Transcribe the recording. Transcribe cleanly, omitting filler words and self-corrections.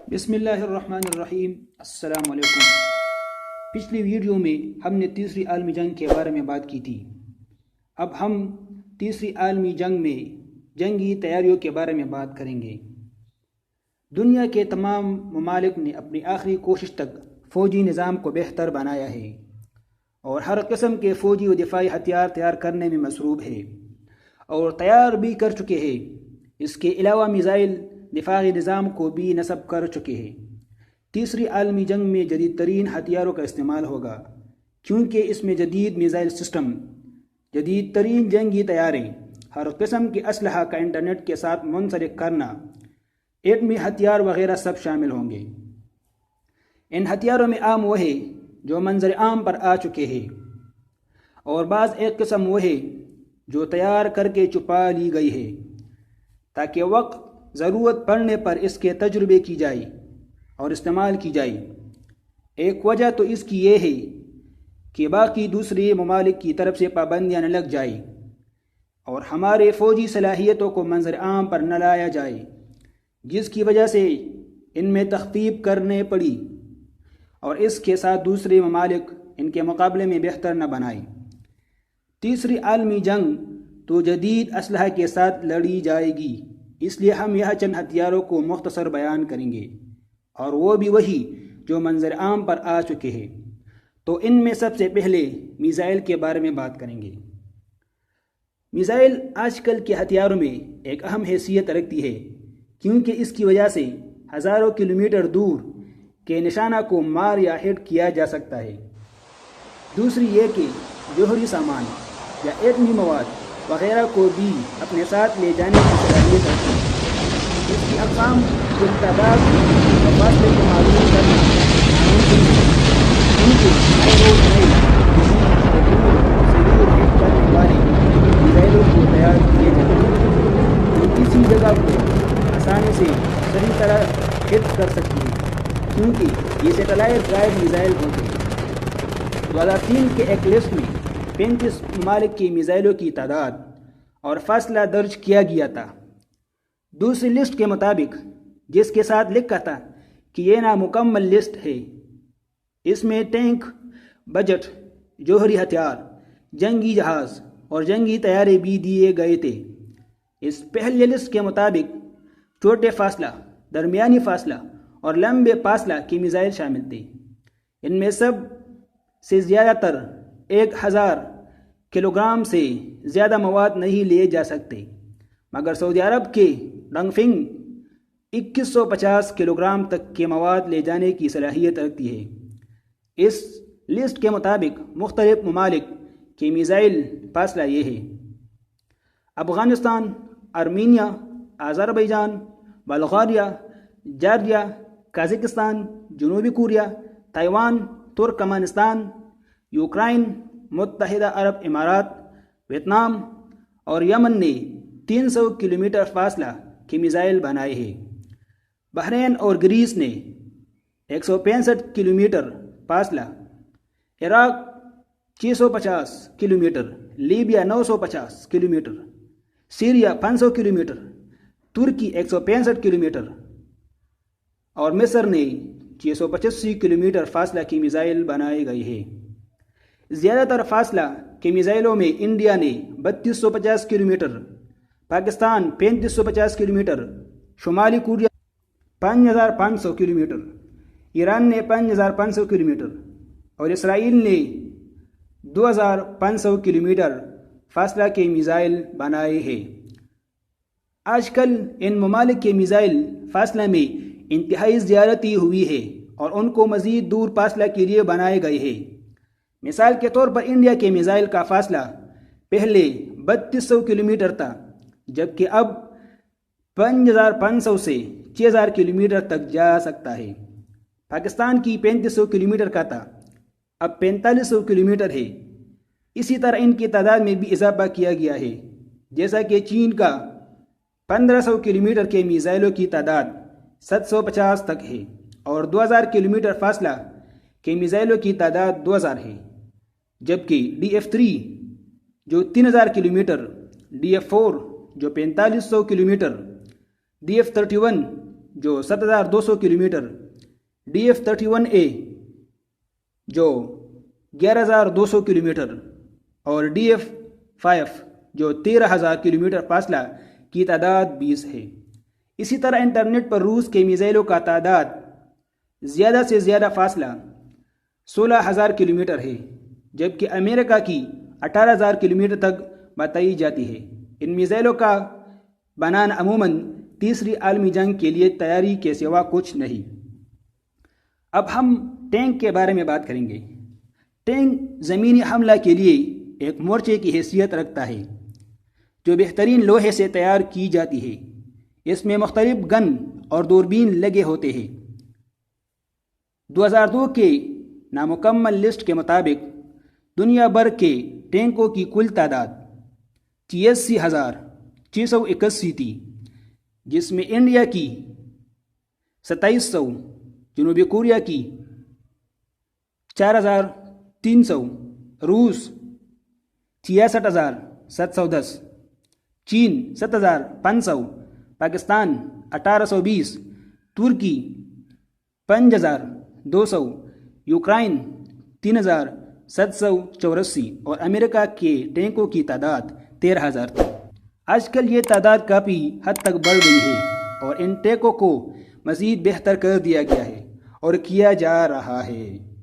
بسم اللہ الرحمن الرحیم۔ السلام علیکم۔ پچھلی ویڈیو میں ہم نے تیسری عالمی جنگ کے بارے میں بات کی تھی۔ اب ہم تیسری عالمی جنگ میں جنگی تیاریوں کے بارے میں بات کریں گے۔ دنیا کے تمام ممالک نے اپنی آخری کوشش تک فوجی نظام کو بہتر بنایا ہے اور ہر قسم کے فوجی و دفاعی ہتھیار تیار کرنے میں مصروف ہے اور تیار بھی کر چکے ہیں۔ اس کے علاوہ میزائل دفاعی نظام کو بھی نصب کر چکے ہیں۔ تیسری عالمی جنگ میں جدید ترین ہتھیاروں کا استعمال ہوگا کیونکہ اس میں جدید میزائل سسٹم، جدید ترین جنگی طیارے، ہر قسم کے اسلحہ کا انٹرنیٹ کے ساتھ منسلک کرنا، ایٹمی ہتھیار وغیرہ سب شامل ہوں گے۔ ان ہتھیاروں میں عام وہ ہے جو منظر عام پر آ چکے ہیں اور بعض ایک قسم وہ ہے جو تیار کر کے چھپا لی گئی ہے تاکہ وقت ضرورت پڑنے پر اس کے تجربے کی جائے اور استعمال کی جائے۔ ایک وجہ تو اس کی یہ ہے کہ باقی دوسرے ممالک کی طرف سے پابندیاں نہ لگ جائیں اور ہمارے فوجی صلاحیتوں کو منظر عام پر نہ لایا جائے، جس کی وجہ سے ان میں تخفیف کرنے پڑی اور اس کے ساتھ دوسرے ممالک ان کے مقابلے میں بہتر نہ بنائیں۔ تیسری عالمی جنگ تو جدید اسلحہ کے ساتھ لڑی جائے گی، اس لیے ہم یہاں چند ہتھیاروں کو مختصر بیان کریں گے اور وہ بھی وہی جو منظر عام پر آ چکے ہیں۔ تو ان میں سب سے پہلے میزائل کے بارے میں بات کریں گے۔ میزائل آج کل کے ہتھیاروں میں ایک اہم حیثیت رکھتی ہے کیونکہ اس کی وجہ سے ہزاروں کلومیٹر دور کے نشانہ کو مار یا ہٹ کیا جا سکتا ہے۔ دوسری یہ کہ جوہری سامان یا ایٹمی مواد وغیرہ کو بھی اپنے ساتھ لے جانے کی صلاحیت رکھتی ہے۔ اس کی اقسام کی تعداد اور فاصلے کو معلوم کرنا ناممکن ہے کیونکہ نئے روز نئے دور سے دور ہٹ کرنے والے میزائلوں کو تیار کیے جاتے ہیں جو کسی جگہ کو آسانی سے صحیح طرح ہٹ کر سکتی ہے کیونکہ یہ سیٹلائٹ گائیڈ میزائل ہوتے ہیں۔ 2003 کے ایک لسٹ میں 35 ممالک کی میزائلوں کی تعداد اور فاصلہ درج کیا گیا تھا۔ دوسری لسٹ کے مطابق، جس کے ساتھ لکھا تھا کہ یہ نامکمل لسٹ ہے، اس میں ٹینک، بجٹ، جوہری ہتھیار، جنگی جہاز اور جنگی طیارے بھی دیے گئے تھے۔ اس پہلی لسٹ کے مطابق چھوٹے فاصلہ، درمیانی فاصلہ اور لمبے فاصلہ کی میزائل شامل تھے۔ ان میں سب سے زیادہ تر 1000 کلو گرام سے زیادہ مواد نہیں لیے جا سکتے، مگر سعودی عرب کے ڈنگفنگ 2150 کلو گرام تک کے مواد لے جانے کی صلاحیت رکھتی ہے۔ اس لسٹ کے مطابق مختلف ممالک کے میزائل فاصلہ یہ ہے: Afghanistan, Armenia, Azerbaijan, Bulgaria, Georgia, Kazakhstan, جنوبی کوریا، تائیوان، ترکمانستان، یوکرائن، متحدہ عرب امارات، ویتنام اور یمن نے 300 کلومیٹر فاصلہ کے میزائل بنائے ہیں۔ بحرین اور گریس نے 165 کلومیٹر فاصلہ، Iraq 650 kilometre, Libya 950 kilometre, Syria 500 kilometre, ترکی 165 کلومیٹر اور مصر نے 685 کلومیٹر فاصلہ کی میزائل بنائے گئے ہیں۔ زیادہ تر فاصلہ کے میزائلوں میں انڈیا نے 3250 کلومیٹر، پاکستان 3550 کلومیٹر، شمالی کوریا 5500 کلومیٹر، ایران نے 5500 کلومیٹر اور اسرائیل نے 2500 کلومیٹر فاصلہ کے میزائل بنائے ہیں۔ آج کل ان ممالک کے میزائل فاصلہ میں انتہائی زیادتی ہوئی ہے اور ان کو مزید دور فاصلہ کے لیے بنائے گئے ہیں۔ مثال کے طور پر انڈیا کے میزائل کا فاصلہ پہلے 3200 کلومیٹر تھا، جبکہ اب 5500 سے 6000 کلومیٹر تک جا سکتا ہے۔ پاکستان کی 3500 کلومیٹر کا تھا، اب 4500 کلومیٹر ہے۔ اسی طرح ان کی تعداد میں بھی اضافہ کیا گیا ہے، جیسا کہ چین کا 1500 کلومیٹر کے میزائلوں کی تعداد 750 تک ہے اور 2000 کلومیٹر فاصلہ کے میزائلوں کی تعداد 2000 ہے، جبکہ DF3 جو 3000 کلومیٹر، DF4 جو 4500 کلومیٹر، DF31 جو 7200 کلومیٹر، DF-31A جو 11200 کلومیٹر اور DF-5 جو 13000 کلومیٹر فاصلہ کی تعداد 20 ہے۔ اسی طرح انٹرنیٹ پر روس کے میزائلوں کا تعداد زیادہ سے زیادہ فاصلہ 16000 کلومیٹر ہے، جبکہ امریکہ کی 18000 کلومیٹر تک بتائی جاتی ہے۔ ان میزائلوں کا بنانا عموماً تیسری عالمی جنگ کے لیے تیاری کے سوا کچھ نہیں۔ اب ہم ٹینک کے بارے میں بات کریں گے۔ ٹینک زمینی حملہ کے لیے ایک مورچے کی حیثیت رکھتا ہے جو بہترین لوہے سے تیار کی جاتی ہے۔ اس میں مختلف گن اور دوربین لگے ہوتے ہیں۔ 2002 کے نامکمل لسٹ کے مطابق دنیا بھر کے ٹینکوں کی کل تعداد 83,681 تھی، جس میں انڈیا کی 2700، جنوبی کوریا کی 4300، روس 66,710، چین 7,500، پاکستان 1820، ترکی 5,200، یوکرائن 3,784 اور امریکہ کے ٹینکوں کی تعداد 13,000 تھی۔ آج کل یہ تعداد کافی حد تک بڑھ گئی ہے اور ان ٹینکوں کو مزید بہتر کر دیا گیا ہے اور کیا جا رہا ہے۔